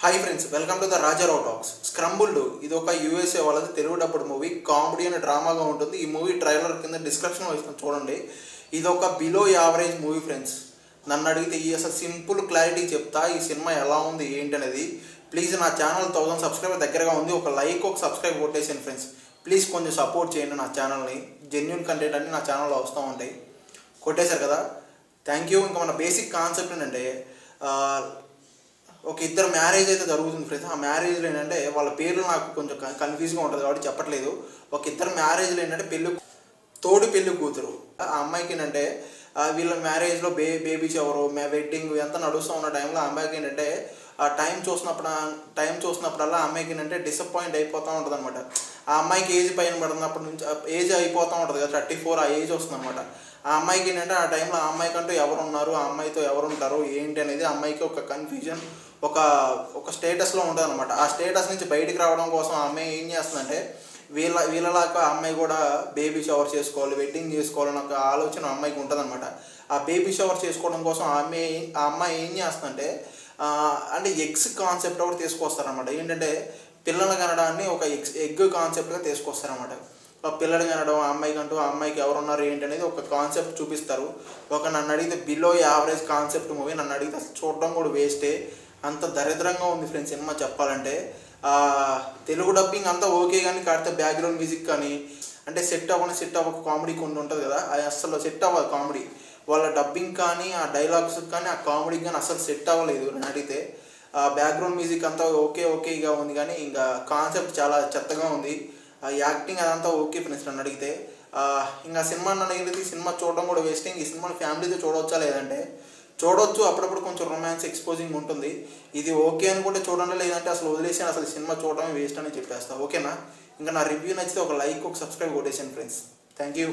Hi friends, welcome to the Rajarao talks. Scrambled ఇది ఒక USA వాళ్ళది Telugu dubbed movie. Comedy and డ్రామాగా ఉంటుంది. ఈ మూవీ ట్రైలర్ కింద డిస్క్రిప్షన్లో ఇస్తాను చూడండి. ఇది ఒక బిలో యావరేజ్ మూవీ ఫ్రెండ్స్. నన్ను అడిగితే ఈ అసలు సింపుల్ క్లారిటీ చెప్తా ఈ సినిమా ఎలా ఉంది ఏంటి అనేది. ప్లీజ్ నా ఛానల్ 1000 సబ్స్క్రైబర్ దగ్గరగా ఉంది. ఒక లైక్ ఒక సబ్స్క్రైబ్ కొట్టేసాను ఫ్రెండ్స్. ప్లీజ్ కొంచెం సపోర్ట్ చేయండి నా ఛానల్ని. జెన్యూన్ కంటెంట్ అన్నీ నా ఛానల్లో వస్తూ ఉంటాయి. కొట్టేశారు కదా, థ్యాంక్ యూ. ఇంకా మన బేసిక్ కాన్సెప్ట్ ఏంటంటే ఒక ఇద్దరు మ్యారేజ్ అయితే జరుగుతుంది ఫ్రెండ్స్. ఆ మ్యారేజ్లో ఏంటంటే వాళ్ళ పేర్లు నాకు కొంచెం కన్ఫ్యూజ్గా ఉంటుంది కాబట్టి చెప్పట్లేదు. ఒక ఇద్దరు మ్యారేజ్లో ఏంటంటే తోడు పెళ్ళి కూతురు. ఆ అమ్మాయికి ఏంటంటే వీళ్ళ మ్యారేజ్లో బేబీ షవరు వెడ్డింగ్ ఎంత నడుస్తూ ఉన్న టైంలో ఆ అమ్మాయికి ఏంటంటే ఆ టైం చూసినప్పుడల్లా ఆ అమ్మాయికి ఏంటంటే డిసప్పాయింట్ అయిపోతూ ఉంటుంది అనమాట. ఆ అమ్మాయికి ఏజ్ పైన పడుతున్నప్పటి నుంచి ఏజ్ అయిపోతూ ఉంటుంది కదా, 34 ఆ ఏజ్ వస్తుంది అనమాట. ఆ అమ్మాయికి ఏంటంటే ఆ టైంలో ఆ అమ్మాయికంటూ ఎవరు ఉన్నారు, ఆ అమ్మాయితో ఎవరు ఉంటారు ఏంటి అనేది ఆ అమ్మాయికి ఒక కన్ఫ్యూజన్, ఒక స్టేటస్లో ఉంటుంది అనమాట. ఆ స్టేటస్ నుంచి బయటికి రావడం కోసం ఆ అమ్మాయి ఏం చేస్తుందంటే వీళ్ళలాగా ఆ అమ్మాయి కూడా బేబీ షవర్ చేసుకోవాలి, వెడ్డింగ్ చేసుకోవాలని ఒక ఆలోచన ఆ అమ్మాయికి ఉంటుంది అనమాట. ఆ బేబీ షవర్ చేసుకోవడం కోసం ఆ అమ్మాయి ఏం చేస్తుందంటే అంటే ఎగ్స్ కాన్సెప్ట్ ఒకటి తీసుకొస్తారనమాట. ఏంటంటే పిల్లలు కనడాన్ని ఒక ఎగ్ కాన్సెప్ట్గా తీసుకొస్తారనమాట. పిల్లలు కనడం ఆ అమ్మాయికి ఎవరున్నారు ఏంటి అనేది ఒక కాన్సెప్ట్ చూపిస్తారు. నన్ను అడిగితే బిలో యావరేజ్ కాన్సెప్ట్ మూవీ. నన్ను అడిగితే అసలు చూడడం కూడా వేస్టే. అంత దరిద్రంగా ఉంది ఫ్రెండ్స్ సినిమా చెప్పాలంటే. తెలుగు డబ్బింగ్ అంతా ఓకే కానీ కాడితే బ్యాక్గ్రౌండ్ మ్యూజిక్ కానీ అంటే సెట్ అవ్వక కామెడీ కొన్ని ఉంటుంది కదా, అది అస్సలు సెట్ అవ్వదు కామెడీ. వాళ్ళ డబ్బింగ్ కానీ ఆ డైలాగ్స్ కానీ ఆ కామెడీ కానీ అసలు సెట్ అవ్వలేదు నన్ను అడిగితే. బ్యాక్గ్రౌండ్ మ్యూజిక్ అంతా ఓకేగా ఉంది కానీ ఇంకా కాన్సెప్ట్ చాలా చెత్తగా ఉంది. యాక్టింగ్ అదంతా ఓకే ఫ్రెండ్స్ నన్ను అడిగితే. ఇంకా సినిమా నన్ను అడిగితే ఈ సినిమా చూడడం కూడా వేస్ట్. ఈ సినిమాని ఫ్యామిలీతో చూడవచ్చా లేదంటే చూడవచ్చు. అప్పుడప్పుడు కొంచెం రొమాన్స్ ఎక్స్పోజింగ్ ఉంటుంది. ఇది ఓకే అనుకుంటే చూడండి, లేదంటే అసలు వదిలేసి అసలు సినిమా చూడడమే వేస్ట్ అని చెప్పేస్తా. ఓకేనా? ఇంకా నా రివ్యూ నచ్చితే ఒక లైక్ ఒక సబ్స్క్రైబ్ కొట్టేసాను ఫ్రెండ్స్. Thank you.